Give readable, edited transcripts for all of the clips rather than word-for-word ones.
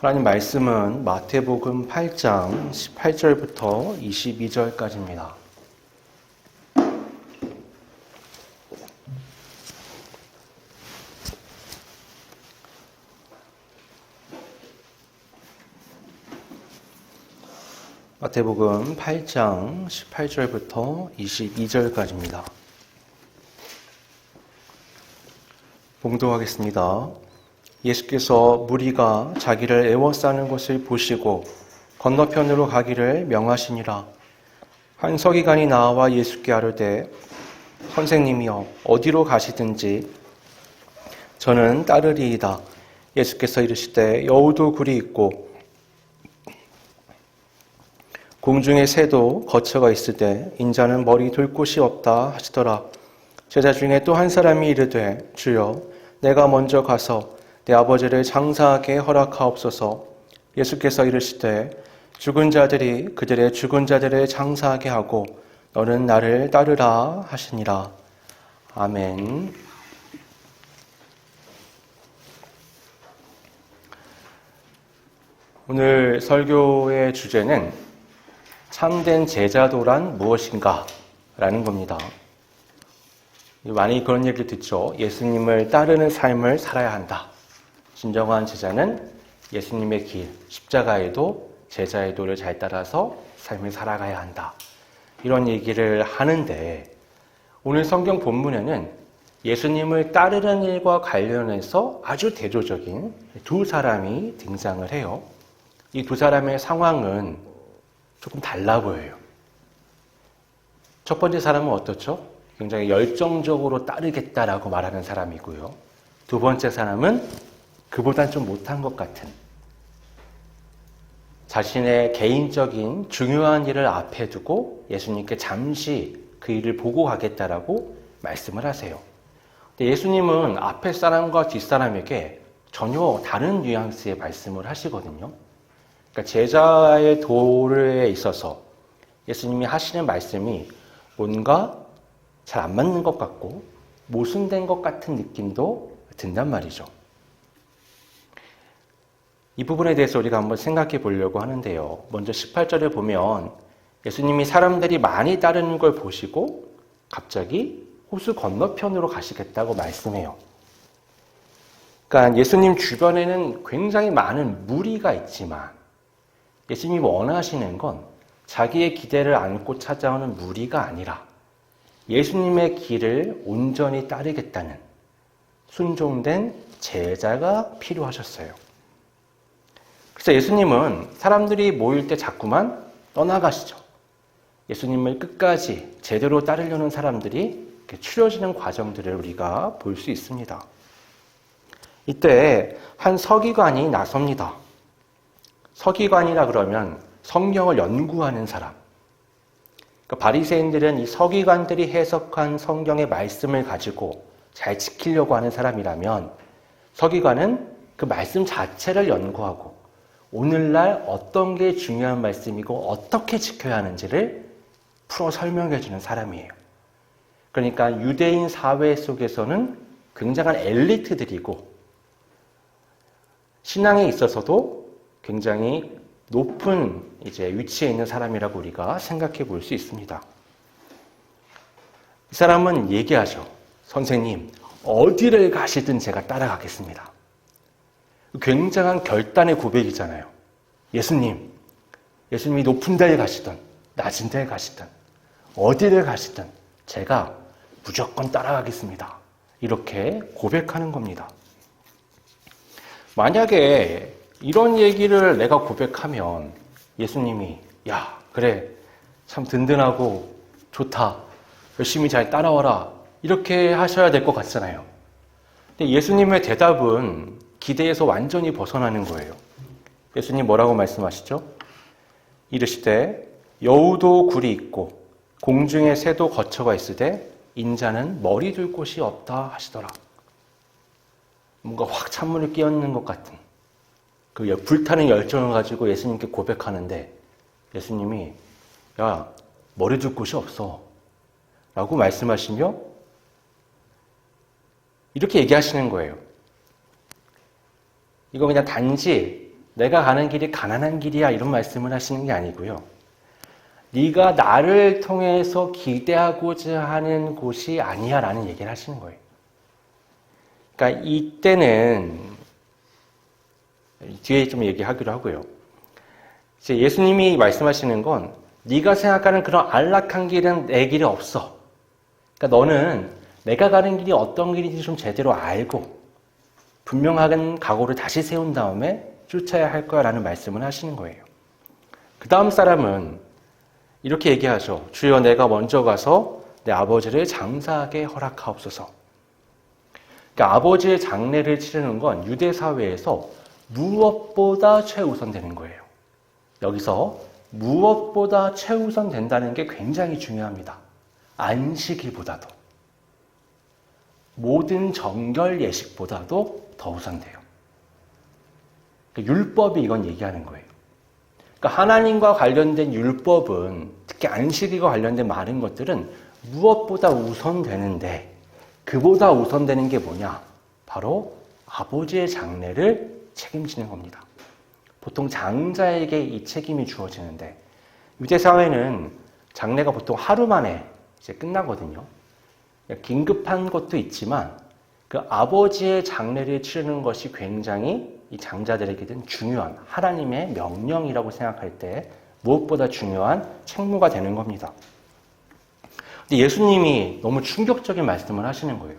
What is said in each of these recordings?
하나님 말씀은 마태복음 8장 18절부터 22절까지입니다. 마태복음 8장 18절부터 22절까지입니다. 봉독하겠습니다. 예수께서 무리가 자기를 애워싸는 것을 보시고 건너편으로 가기를 명하시니라. 한 서기관이 나와 예수께 아뢰되 선생님이여 어디로 가시든지 저는 따르리이다. 예수께서 이르시되 여우도 굴이 있고 공중의 새도 거처가 있으되 인자는 머리 둘 곳이 없다 하시더라. 제자 중에 또 한 사람이 이르되 주여 내가 먼저 가서 내 아버지를 장사하게 허락하옵소서. 예수께서 이르시되 죽은 자들이 그들의 죽은 자들을 장사하게 하고 너는 나를 따르라 하시니라. 아멘. 오늘 설교의 주제는 참된 제자도란 무엇인가? 라는 겁니다. 많이 그런 얘기를 듣죠. 예수님을 따르는 삶을 살아야 한다. 진정한 제자는 예수님의 길, 십자가의 도, 제자의 도를 잘 따라서 삶을 살아가야 한다. 이런 얘기를 하는데 오늘 성경 본문에는 예수님을 따르는 일과 관련해서 아주 대조적인 두 사람이 등장을 해요. 이 두 사람의 상황은 조금 달라 보여요. 첫 번째 사람은 어떻죠? 굉장히 열정적으로 따르겠다라고 말하는 사람이고요. 두 번째 사람은 그보단 좀 못한 것 같은, 자신의 개인적인 중요한 일을 앞에 두고 예수님께 잠시 그 일을 보고 가겠다라고 말씀을 하세요. 근데 예수님은 앞에 사람과 뒷사람에게 전혀 다른 뉘앙스의 말씀을 하시거든요. 그러니까 제자의 도에 있어서 예수님이 하시는 말씀이 뭔가 잘 안 맞는 것 같고 모순된 것 같은 느낌도 든단 말이죠. 이 부분에 대해서 우리가 한번 생각해 보려고 하는데요. 먼저 18절에 보면 예수님이 사람들이 많이 따르는 걸 보시고 갑자기 호수 건너편으로 가시겠다고 말씀해요. 그러니까 예수님 주변에는 굉장히 많은 무리가 있지만 예수님이 원하시는 건 자기의 기대를 안고 찾아오는 무리가 아니라 예수님의 길을 온전히 따르겠다는 순종된 제자가 필요하셨어요. 그래서 예수님은 사람들이 모일 때 자꾸만 떠나가시죠. 예수님을 끝까지 제대로 따르려는 사람들이 추려지는 과정들을 우리가 볼 수 있습니다. 이때 한 서기관이 나섭니다. 서기관이라 그러면 성경을 연구하는 사람. 그러니까 바리새인들은 이 서기관들이 해석한 성경의 말씀을 가지고 잘 지키려고 하는 사람이라면 서기관은 그 말씀 자체를 연구하고 오늘날 어떤 게 중요한 말씀이고 어떻게 지켜야 하는지를 풀어 설명해 주는 사람이에요. 그러니까 유대인 사회 속에서는 굉장한 엘리트들이고 신앙에 있어서도 굉장히 높은 위치에 있는 사람이라고 우리가 생각해 볼 수 있습니다. 이 사람은 얘기하죠. 선생님, 어디를 가시든 제가 따라가겠습니다. 굉장한 결단의 고백이잖아요. 예수님이 높은 데에 가시든 낮은 데에 가시든 어디를 가시든 제가 무조건 따라가겠습니다. 이렇게 고백하는 겁니다. 만약에 이런 얘기를 내가 고백하면 예수님이 야, 그래, 참 든든하고 좋다. 열심히 잘 따라와라. 이렇게 하셔야 될 것 같잖아요. 근데 예수님의 대답은 기대에서 완전히 벗어나는 거예요. 예수님 뭐라고 말씀하시죠? 이르시되 여우도 굴이 있고 공중의 새도 거처가 있으되 인자는 머리 둘 곳이 없다 하시더라. 뭔가 확 찬물을 끼얹는 것 같은 그 불타는 열정을 가지고 예수님께 고백하는데 예수님이 야, 머리 둘 곳이 없어 라고 말씀하시며 이렇게 얘기하시는 거예요. 이거 그냥 단지 내가 가는 길이 가난한 길이야 이런 말씀을 하시는 게 아니고요. 네가 나를 통해서 기대하고자 하는 곳이 아니야 라는 얘기를 하시는 거예요. 그러니까 이때는 뒤에 좀 얘기하기로 하고요. 이제 예수님이 말씀하시는 건 네가 생각하는 그런 안락한 길은 내 길이 없어. 그러니까 너는 내가 가는 길이 어떤 길인지 좀 제대로 알고 분명한 각오를 다시 세운 다음에 쫓아야 할 거야 라는 말씀을 하시는 거예요. 그 다음 사람은 이렇게 얘기하죠. 주여 내가 먼저 가서 내 아버지를 장사하게 허락하옵소서. 그러니까 아버지의 장례를 치르는 건 유대 사회에서 무엇보다 최우선 되는 거예요. 여기서 무엇보다 최우선 된다는 게 굉장히 중요합니다. 안식일보다도. 모든 정결 예식보다도 더 우선돼요. 그러니까 율법이 이건 얘기하는 거예요. 그러니까 하나님과 관련된 율법은 특히 안식일과 관련된 많은 것들은 무엇보다 우선되는데 그보다 우선되는 게 뭐냐? 바로 아버지의 장례를 책임지는 겁니다. 보통 장자에게 이 책임이 주어지는데 유대 사회는 장례가 보통 하루 만에 이제 끝나거든요. 긴급한 것도 있지만 그 아버지의 장례를 치르는 것이 굉장히 이 장자들에게는 중요한 하나님의 명령이라고 생각할 때 무엇보다 중요한 책무가 되는 겁니다. 근데 예수님이 너무 충격적인 말씀을 하시는 거예요.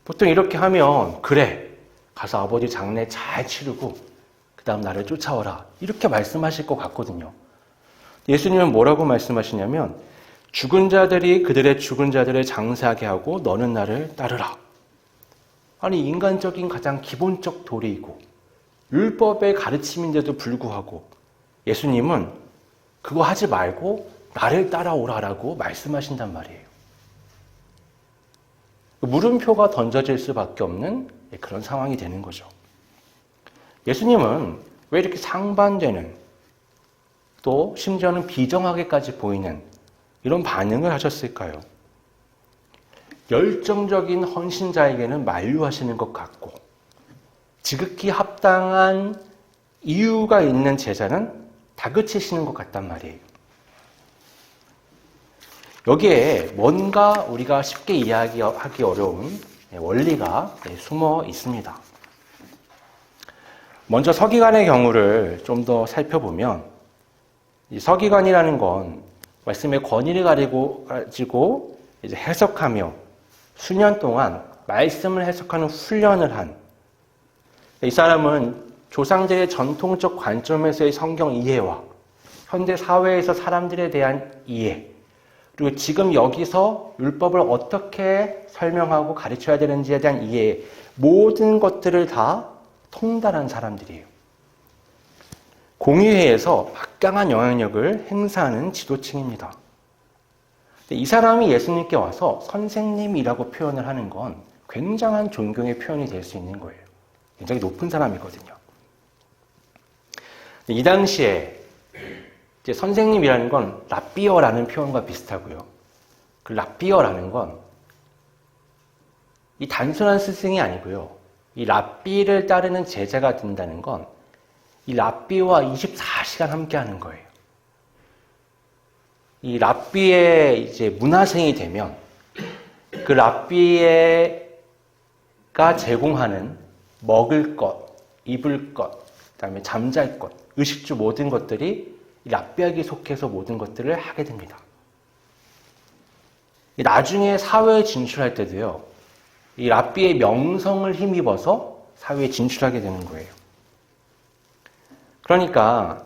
보통 이렇게 하면 그래 가서 아버지 장례 잘 치르고 그 다음 나를 쫓아오라 이렇게 말씀하실 것 같거든요. 예수님은 뭐라고 말씀하시냐면 죽은 자들이 그들의 죽은 자들을 장사하게 하고 너는 나를 따르라. 아니 인간적인 가장 기본적 도리이고 율법의 가르침인데도 불구하고 예수님은 그거 하지 말고 나를 따라오라라고 말씀하신단 말이에요. 물음표가 던져질 수밖에 없는 그런 상황이 되는 거죠. 예수님은 왜 이렇게 상반되는 또 심지어는 비정하게까지 보이는 이런 반응을 하셨을까요? 열정적인 헌신자에게는 만류하시는 것 같고 지극히 합당한 이유가 있는 제자는 다그치시는 것 같단 말이에요. 여기에 뭔가 우리가 쉽게 이해하기 어려운 원리가 숨어 있습니다. 먼저 서기관의 경우를 좀 더 살펴보면 이 서기관이라는 건 말씀의 권위를 가지고 이제 해석하며 수년 동안 말씀을 해석하는 훈련을 한 이 사람은 조상들의 전통적 관점에서의 성경 이해와 현대 사회에서 사람들에 대한 이해 그리고 지금 여기서 율법을 어떻게 설명하고 가르쳐야 되는지에 대한 이해 모든 것들을 다 통달한 사람들이에요. 공의회에서 막강한 영향력을 행사하는 지도층입니다. 이 사람이 예수님께 와서 선생님이라고 표현을 하는 건 굉장한 존경의 표현이 될 수 있는 거예요. 굉장히 높은 사람이거든요. 이 당시에 이제 선생님이라는 건 랍비어라는 표현과 비슷하고요. 그 랍비어라는 건 이 단순한 스승이 아니고요. 이 랍비를 따르는 제자가 된다는 건 이 랍비와 24시간 함께 하는 거예요. 이 랍비의 이제 문화생이 되면 그 랍비가 제공하는 먹을 것, 입을 것, 그다음에 잠잘 것, 의식주 모든 것들이 이 랍비에게 속해서 모든 것들을 하게 됩니다. 나중에 사회에 진출할 때도요. 이 랍비의 명성을 힘입어서 사회에 진출하게 되는 거예요. 그러니까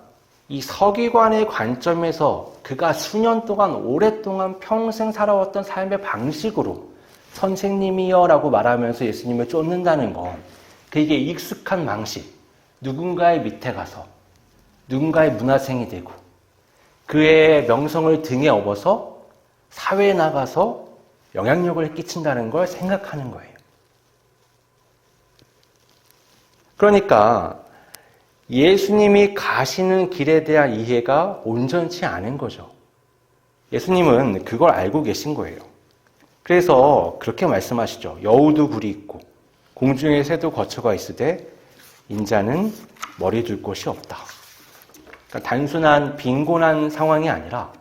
이 서기관의 관점에서 그가 수년 동안 오랫동안 평생 살아왔던 삶의 방식으로 선생님이여 라고 말하면서 예수님을 쫓는다는 건 그게 익숙한 방식, 누군가의 밑에 가서 누군가의 문화생이 되고 그의 명성을 등에 업어서 사회에 나가서 영향력을 끼친다는 걸 생각하는 거예요. 그러니까 예수님이 가시는 길에 대한 이해가 온전치 않은 거죠. 예수님은 그걸 알고 계신 거예요. 그래서 그렇게 말씀하시죠. 여우도 굴이 있고 공중의 새도 거처가 있으되 인자는 머리 둘 곳이 없다. 그러니까 단순한 빈곤한 상황이 아니라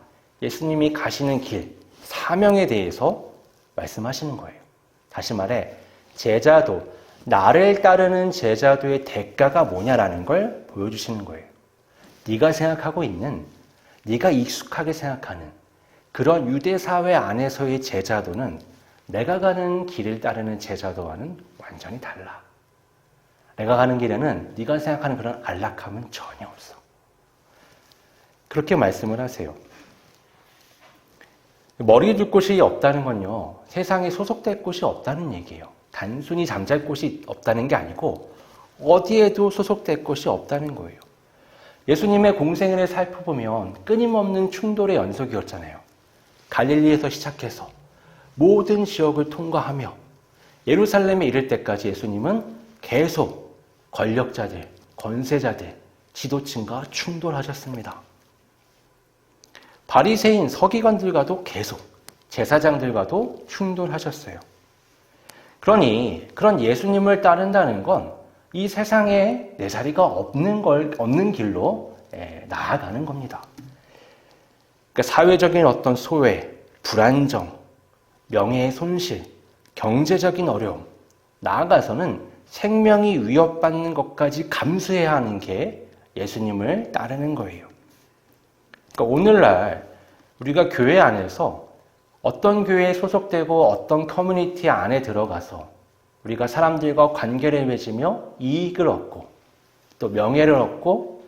예수님이 가시는 길, 사명에 대해서 말씀하시는 거예요. 다시 말해 제자도, 나를 따르는 제자도의 대가가 뭐냐라는 걸 보여주시는 거예요. 네가 생각하고 있는, 네가 익숙하게 생각하는 그런 유대사회 안에서의 제자도는 내가 가는 길을 따르는 제자도와는 완전히 달라. 내가 가는 길에는 네가 생각하는 그런 안락함은 전혀 없어. 그렇게 말씀을 하세요. 머리 둘 곳이 없다는 건요, 세상에 소속될 곳이 없다는 얘기예요. 단순히 잠잘 곳이 없다는 게 아니고 어디에도 소속될 곳이 없다는 거예요. 예수님의 공생애를 살펴보면 끊임없는 충돌의 연속이었잖아요. 갈릴리에서 시작해서 모든 지역을 통과하며 예루살렘에 이를 때까지 예수님은 계속 권력자들, 권세자들, 지도층과 충돌하셨습니다. 바리새인, 서기관들과도 계속, 제사장들과도 충돌하셨어요. 그러니 그런 예수님을 따른다는 건 이 세상에 내 자리가 없는 길로 나아가는 겁니다. 그러니까 사회적인 어떤 소외, 불안정, 명예의 손실, 경제적인 어려움, 나아가서는 생명이 위협받는 것까지 감수해야 하는 게 예수님을 따르는 거예요. 그러니까 오늘날 우리가 교회 안에서 어떤 교회에 소속되고 어떤 커뮤니티 안에 들어가서 우리가 사람들과 관계를 맺으며 이익을 얻고 또 명예를 얻고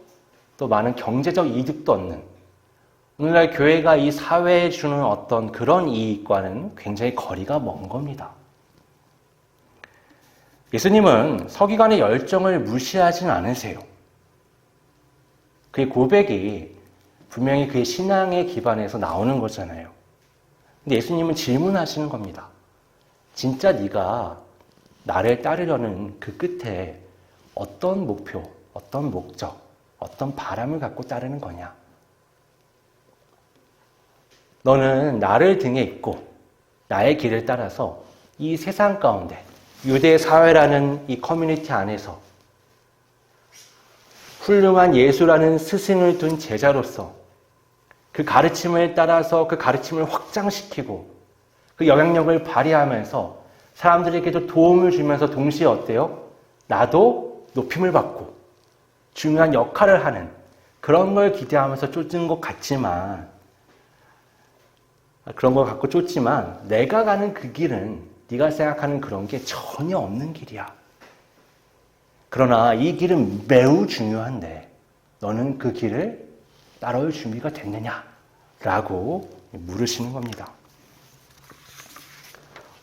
또 많은 경제적 이득도 얻는, 오늘날 교회가 이 사회에 주는 어떤 그런 이익과는 굉장히 거리가 먼 겁니다. 예수님은 서기관의 열정을 무시하진 않으세요. 그의 고백이 분명히 그의 신앙에 기반해서 나오는 거잖아요. 근데 예수님은 질문하시는 겁니다. 진짜 네가 나를 따르려는 그 끝에 어떤 목표, 어떤 목적, 어떤 바람을 갖고 따르는 거냐? 너는 나를 등에 입고 나의 길을 따라서 이 세상 가운데 유대 사회라는 이 커뮤니티 안에서 훌륭한 예수라는 스승을 둔 제자로서 그 가르침을 따라서 그 가르침을 확장시키고 그 영향력을 발휘하면서 사람들에게도 도움을 주면서 동시에 어때요? 나도 높임을 받고 중요한 역할을 하는 그런 걸 기대하면서 쫓는 것 같지만, 그런 걸 갖고 쫓지만 내가 가는 그 길은 네가 생각하는 그런 게 전혀 없는 길이야. 그러나 이 길은 매우 중요한데 너는 그 길을 따라올 준비가 됐느냐? 라고 물으시는 겁니다.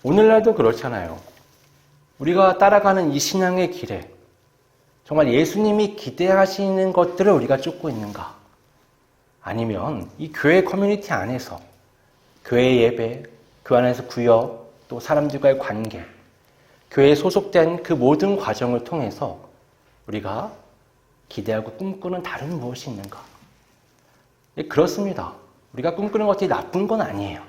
오늘날도 그렇잖아요. 우리가 따라가는 이 신앙의 길에 정말 예수님이 기대하시는 것들을 우리가 쫓고 있는가? 아니면 이 교회 커뮤니티 안에서 교회 예배, 그 안에서 구역, 또 사람들과의 관계, 교회에 소속된 그 모든 과정을 통해서 우리가 기대하고 꿈꾸는 다른 무엇이 있는가? 그렇습니다. 우리가 꿈꾸는 것들이 나쁜 건 아니에요.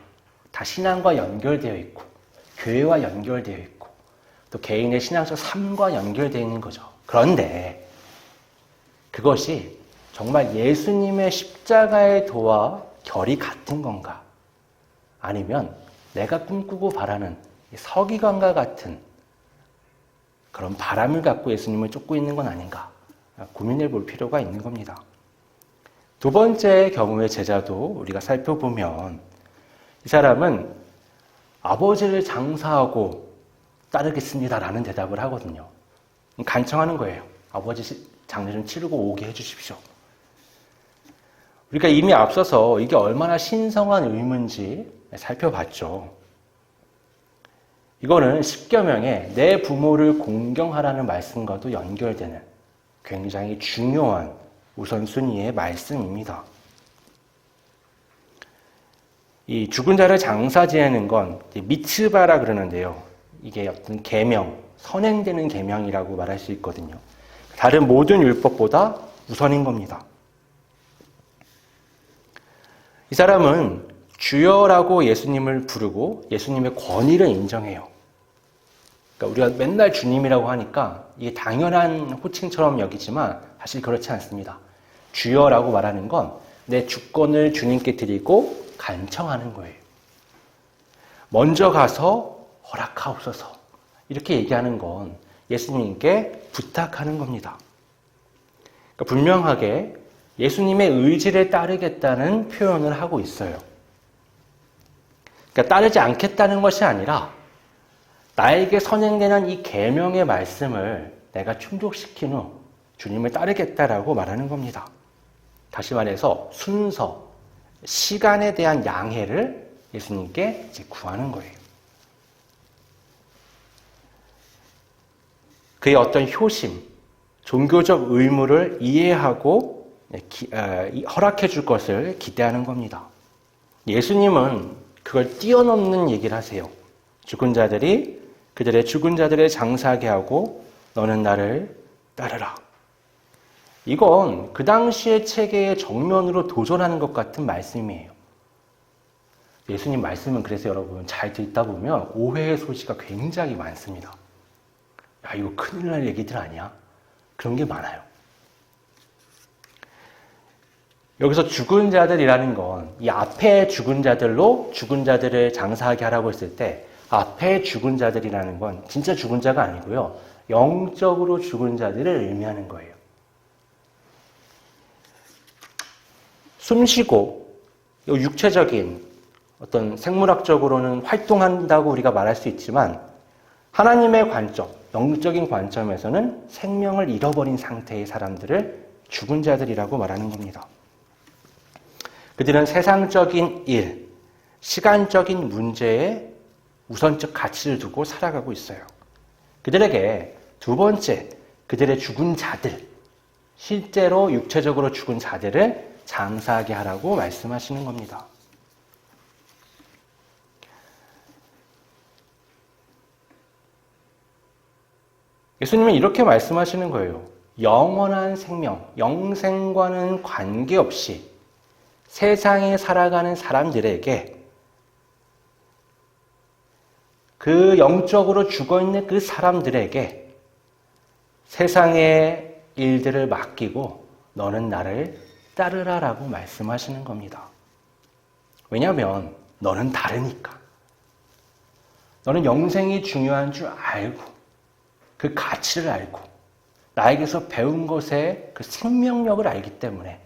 다 신앙과 연결되어 있고 교회와 연결되어 있고 또 개인의 신앙적 삶과 연결되어 있는 거죠. 그런데 그것이 정말 예수님의 십자가의 도와 결이 같은 건가? 아니면 내가 꿈꾸고 바라는 서기관과 같은 그런 바람을 갖고 예수님을 쫓고 있는 건 아닌가? 고민해 볼 필요가 있는 겁니다. 두 번째 경우의 제자도 우리가 살펴보면 이 사람은 아버지를 장사하고 따르겠습니다라는 대답을 하거든요. 간청하는 거예요. 아버지 장례 좀 치르고 오게 해주십시오. 우리가 이미 앞서서 이게 얼마나 신성한 의무인지 살펴봤죠. 이거는 십계명에 내 부모를 공경하라는 말씀과도 연결되는 굉장히 중요한 우선순위의 말씀입니다. 이 죽은 자를 장사 지내는 건 미츠바라 그러는데요. 이게 어떤 계명, 선행되는 계명이라고 말할 수 있거든요. 다른 모든 율법보다 우선인 겁니다. 이 사람은 주여라고 예수님을 부르고 예수님의 권위를 인정해요. 그러니까 우리가 맨날 주님이라고 하니까 이게 당연한 호칭처럼 여기지만 사실 그렇지 않습니다. 주여라고 말하는 건 내 주권을 주님께 드리고 간청하는 거예요. 먼저 가서 허락하옵소서 이렇게 얘기하는 건 예수님께 부탁하는 겁니다. 그러니까 분명하게 예수님의 의지를 따르겠다는 표현을 하고 있어요. 그러니까 따르지 않겠다는 것이 아니라 나에게 선행되는 이 계명의 말씀을 내가 충족시킨 후 주님을 따르겠다라고 말하는 겁니다. 다시 말해서 순서, 시간에 대한 양해를 예수님께 이제 구하는 거예요. 그의 어떤 효심, 종교적 의무를 이해하고 허락해 줄 것을 기대하는 겁니다. 예수님은 그걸 뛰어넘는 얘기를 하세요. 죽은 자들이 그들의 죽은 자들을 장사하게 하고 너는 나를 따르라. 이건 그 당시의 체계의 정면으로 도전하는 것 같은 말씀이에요. 예수님 말씀은 그래서 여러분 잘 듣다 보면 오해의 소지가 굉장히 많습니다. 야, 이거 큰일 날 얘기들 아니야? 그런 게 많아요. 여기서 죽은 자들이라는 건 이 앞에 죽은 자들로 죽은 자들을 장사하게 하라고 했을 때 앞에 죽은 자들이라는 건 진짜 죽은 자가 아니고요. 영적으로 죽은 자들을 의미하는 거예요. 숨쉬고 육체적인 어떤 생물학적으로는 활동한다고 우리가 말할 수 있지만 하나님의 관점, 영적인 관점에서는 생명을 잃어버린 상태의 사람들을 죽은 자들이라고 말하는 겁니다. 그들은 세상적인 일, 시간적인 문제에 우선적 가치를 두고 살아가고 있어요. 그들에게 두 번째, 그들의 죽은 자들, 실제로 육체적으로 죽은 자들을 장사하게 하라고 말씀하시는 겁니다. 예수님은 이렇게 말씀하시는 거예요. 영원한 생명, 영생과는 관계없이 세상에 살아가는 사람들에게 그 영적으로 죽어있는 그 사람들에게 세상의 일들을 맡기고 너는 나를 따르라라고 말씀하시는 겁니다. 왜냐하면 너는 다르니까. 너는 영생이 중요한 줄 알고 그 가치를 알고 나에게서 배운 것의 그 생명력을 알기 때문에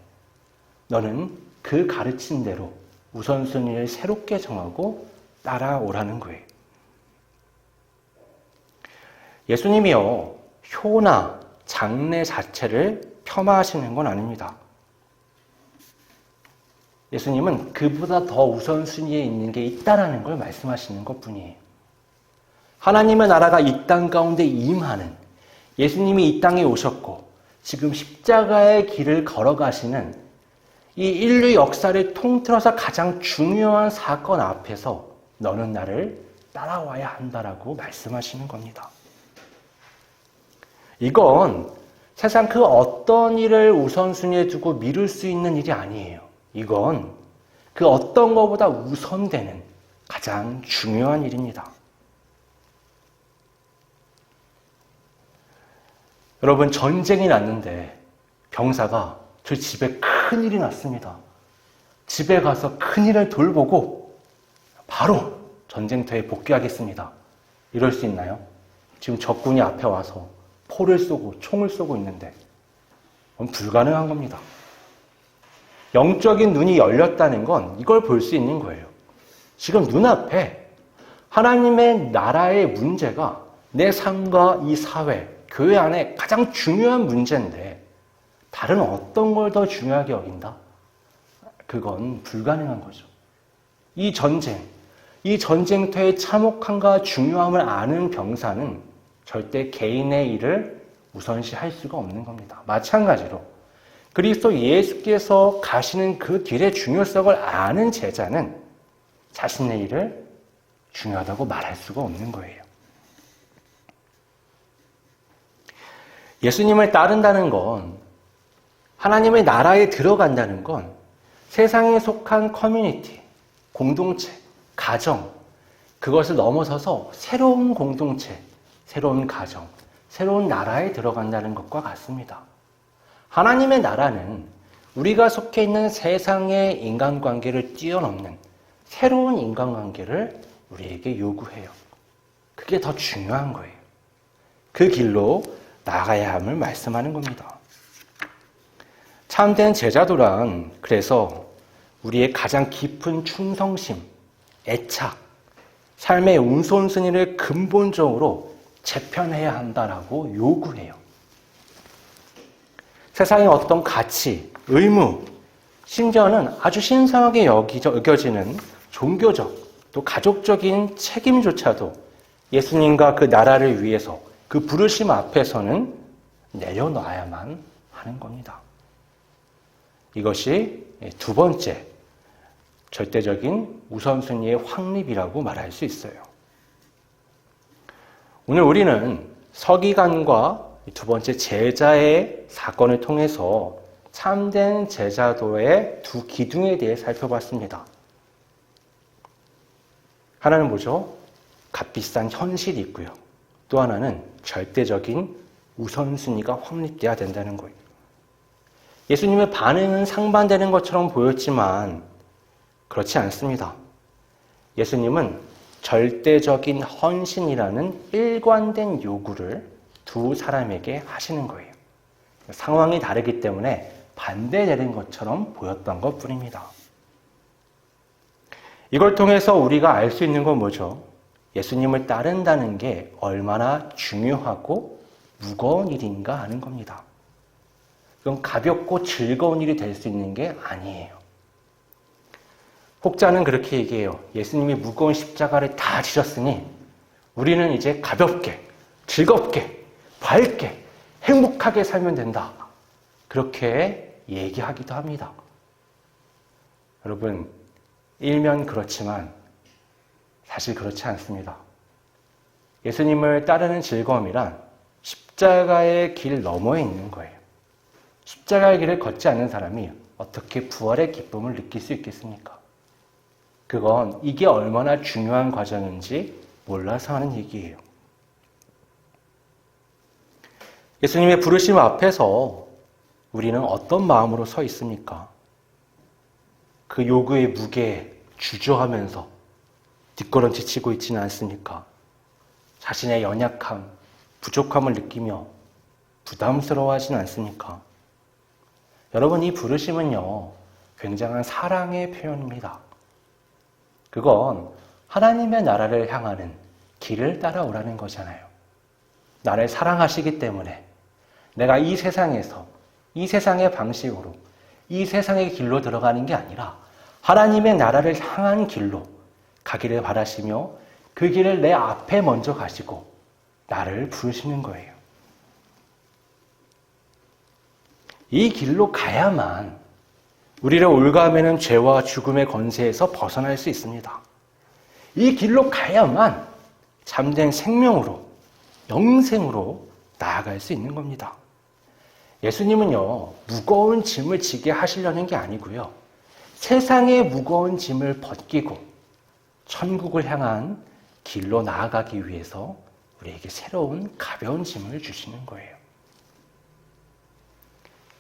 너는 그 가르친 대로 우선순위를 새롭게 정하고 따라오라는 거예요. 예수님이요, 효나 장래 자체를 폄하하시는 건 아닙니다. 예수님은 그보다 더 우선순위에 있는 게 있다라는 걸 말씀하시는 것뿐이에요. 하나님의 나라가 이 땅 가운데 임하는, 예수님이 이 땅에 오셨고 지금 십자가의 길을 걸어가시는 이 인류 역사를 통틀어서 가장 중요한 사건 앞에서 너는 나를 따라와야 한다라고 말씀하시는 겁니다. 이건 세상 그 어떤 일을 우선순위에 두고 미룰 수 있는 일이 아니에요. 이건 그 어떤 것보다 우선되는 가장 중요한 일입니다. 여러분, 전쟁이 났는데 병사가 저 집에 큰일이 났습니다. 집에 가서 큰일을 돌보고 바로 전쟁터에 복귀하겠습니다. 이럴 수 있나요? 지금 적군이 앞에 와서 포를 쏘고 총을 쏘고 있는데 그건 불가능한 겁니다. 영적인 눈이 열렸다는 건 이걸 볼 수 있는 거예요. 지금 눈앞에 하나님의 나라의 문제가 내 삶과 이 사회, 교회 안에 가장 중요한 문제인데 다른 어떤 걸 더 중요하게 여긴다? 그건 불가능한 거죠. 이 전쟁터의 참혹함과 중요함을 아는 병사는 절대 개인의 일을 우선시할 수가 없는 겁니다. 마찬가지로 그리스도 예수께서 가시는 그 길의 중요성을 아는 제자는 자신의 일을 중요하다고 말할 수가 없는 거예요. 예수님을 따른다는 건, 하나님의 나라에 들어간다는 건 세상에 속한 커뮤니티, 공동체, 가정, 그것을 넘어서서 새로운 공동체, 새로운 가정, 새로운 나라에 들어간다는 것과 같습니다. 하나님의 나라는 우리가 속해 있는 세상의 인간관계를 뛰어넘는 새로운 인간관계를 우리에게 요구해요. 그게 더 중요한 거예요. 그 길로 나아가야 함을 말씀하는 겁니다. 참된 제자도란 그래서 우리의 가장 깊은 충성심, 애착, 삶의 우선순위를 근본적으로 재편해야 한다라고 요구해요. 세상의 어떤 가치, 의무, 심지어는 아주 신성하게 여겨지는 종교적 또 가족적인 책임조차도 예수님과 그 나라를 위해서 그 부르심 앞에서는 내려놔야만 하는 겁니다. 이것이 두 번째 절대적인 우선순위의 확립이라고 말할 수 있어요. 오늘 우리는 서기관과 두 번째 제자의 사건을 통해서 참된 제자도의 두 기둥에 대해 살펴봤습니다. 하나는 뭐죠? 값비싼 현실이 있고요. 또 하나는 절대적인 우선순위가 확립돼야 된다는 거예요. 예수님의 반응은 상반되는 것처럼 보였지만 그렇지 않습니다. 예수님은 절대적인 헌신이라는 일관된 요구를 두 사람에게 하시는 거예요. 상황이 다르기 때문에 반대되는 것처럼 보였던 것뿐입니다. 이걸 통해서 우리가 알 수 있는 건 뭐죠? 예수님을 따른다는 게 얼마나 중요하고 무거운 일인가 하는 겁니다. 그건 가볍고 즐거운 일이 될 수 있는 게 아니에요. 혹자는 그렇게 얘기해요. 예수님이 무거운 십자가를 다 지셨으니 우리는 이제 가볍게, 즐겁게, 밝게, 행복하게 살면 된다. 그렇게 얘기하기도 합니다. 여러분, 일면 그렇지만 사실 그렇지 않습니다. 예수님을 따르는 즐거움이란 십자가의 길 너머에 있는 거예요. 십자가의 길을 걷지 않는 사람이 어떻게 부활의 기쁨을 느낄 수 있겠습니까? 그건 이게 얼마나 중요한 과정인지 몰라서 하는 얘기예요. 예수님의 부르심 앞에서 우리는 어떤 마음으로 서 있습니까? 그 요구의 무게에 주저하면서 뒷걸음질 치고 있지는 않습니까? 자신의 연약함, 부족함을 느끼며 부담스러워하지는 않습니까? 여러분, 이 부르심은요, 굉장한 사랑의 표현입니다. 그건 하나님의 나라를 향하는 길을 따라오라는 거잖아요. 나를 사랑하시기 때문에 내가 이 세상에서 이 세상의 방식으로 이 세상의 길로 들어가는 게 아니라 하나님의 나라를 향한 길로 가기를 바라시며 그 길을 내 앞에 먼저 가시고 나를 부르시는 거예요. 이 길로 가야만 우리를 올가매는 죄와 죽음의 권세에서 벗어날 수 있습니다. 이 길로 가야만 참된 생명으로, 영생으로 나아갈 수 있는 겁니다. 예수님은요, 무거운 짐을 지게 하시려는 게 아니고요, 세상의 무거운 짐을 벗기고 천국을 향한 길로 나아가기 위해서 우리에게 새로운 가벼운 짐을 주시는 거예요.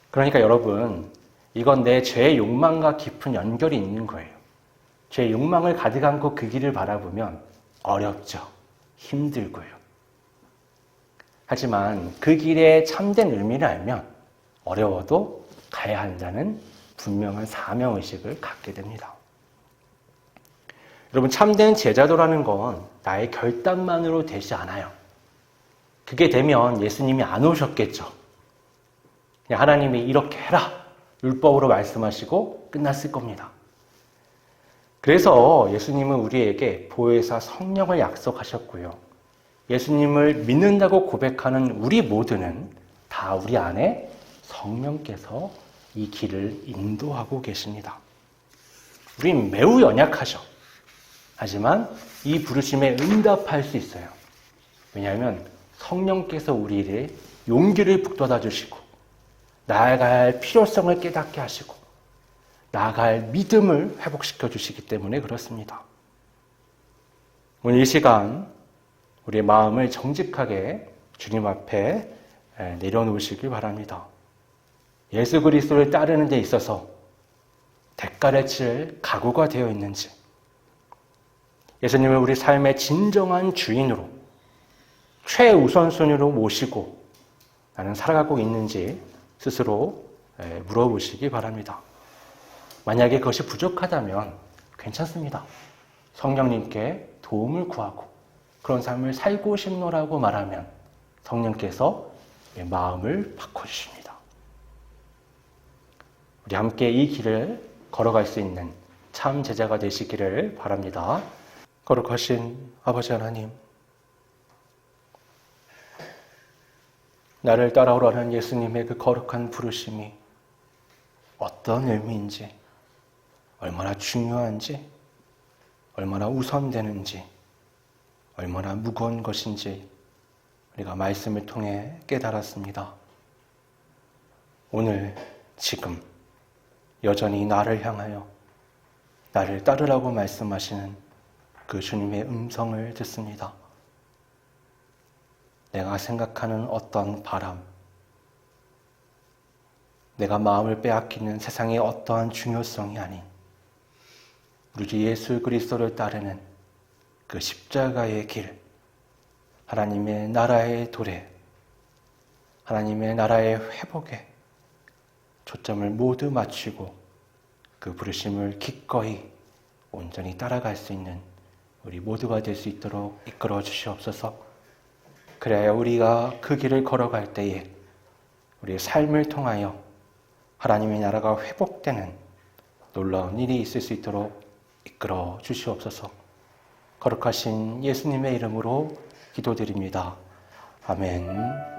그러니까 여러분, 이건 내 죄의 욕망과 깊은 연결이 있는 거예요. 죄의 욕망을 가득 안고 그 길을 바라보면 어렵죠. 힘들고요. 하지만 그 길의 참된 의미를 알면 어려워도 가야 한다는 분명한 사명의식을 갖게 됩니다. 여러분, 참된 제자도라는 건 나의 결단만으로 되지 않아요. 그게 되면 예수님이 안 오셨겠죠. 그냥 하나님이 이렇게 해라, 율법으로 말씀하시고 끝났을 겁니다. 그래서 예수님은 우리에게 보혜사 성령을 약속하셨고요. 예수님을 믿는다고 고백하는 우리 모두는 다 우리 안에 성령께서 이 길을 인도하고 계십니다. 우린 매우 연약하죠. 하지만 이 부르심에 응답할 수 있어요. 왜냐하면 성령께서 우리를 용기를 북돋아 주시고 나아갈 필요성을 깨닫게 하시고 나아갈 믿음을 회복시켜 주시기 때문에 그렇습니다. 오늘 이 시간 우리의 마음을 정직하게 주님 앞에 내려놓으시길 바랍니다. 예수 그리스도를 따르는 데 있어서 대가를 치를 각오가 되어 있는지, 예수님을 우리 삶의 진정한 주인으로 최우선순위로 모시고 나는 살아가고 있는지 스스로 물어보시기 바랍니다. 만약에 그것이 부족하다면 괜찮습니다. 성령님께 도움을 구하고 그런 삶을 살고 싶노라고 말하면 성령께서 마음을 바꿔주십니다. 우리 함께 이 길을 걸어갈 수 있는 참 제자가 되시기를 바랍니다. 거룩하신 아버지 하나님, 나를 따라오라는 예수님의 그 거룩한 부르심이 어떤 의미인지, 얼마나 중요한지, 얼마나 우선되는지, 얼마나 무거운 것인지 우리가 말씀을 통해 깨달았습니다. 오늘, 지금 여전히 나를 향하여 나를 따르라고 말씀하시는 그 주님의 음성을 듣습니다. 내가 생각하는 어떤 바람, 내가 마음을 빼앗기는 세상의 어떠한 중요성이 아닌 우리 예수 그리스도를 따르는 그 십자가의 길, 하나님의 나라의 도래, 하나님의 나라의 회복에 초점을 모두 맞추고 그 부르심을 기꺼이 온전히 따라갈 수 있는 우리 모두가 될 수 있도록 이끌어 주시옵소서. 그래야 우리가 그 길을 걸어갈 때에 우리의 삶을 통하여 하나님의 나라가 회복되는 놀라운 일이 있을 수 있도록 이끌어 주시옵소서. 거룩하신 예수님의 이름으로 기도드립니다. 아멘.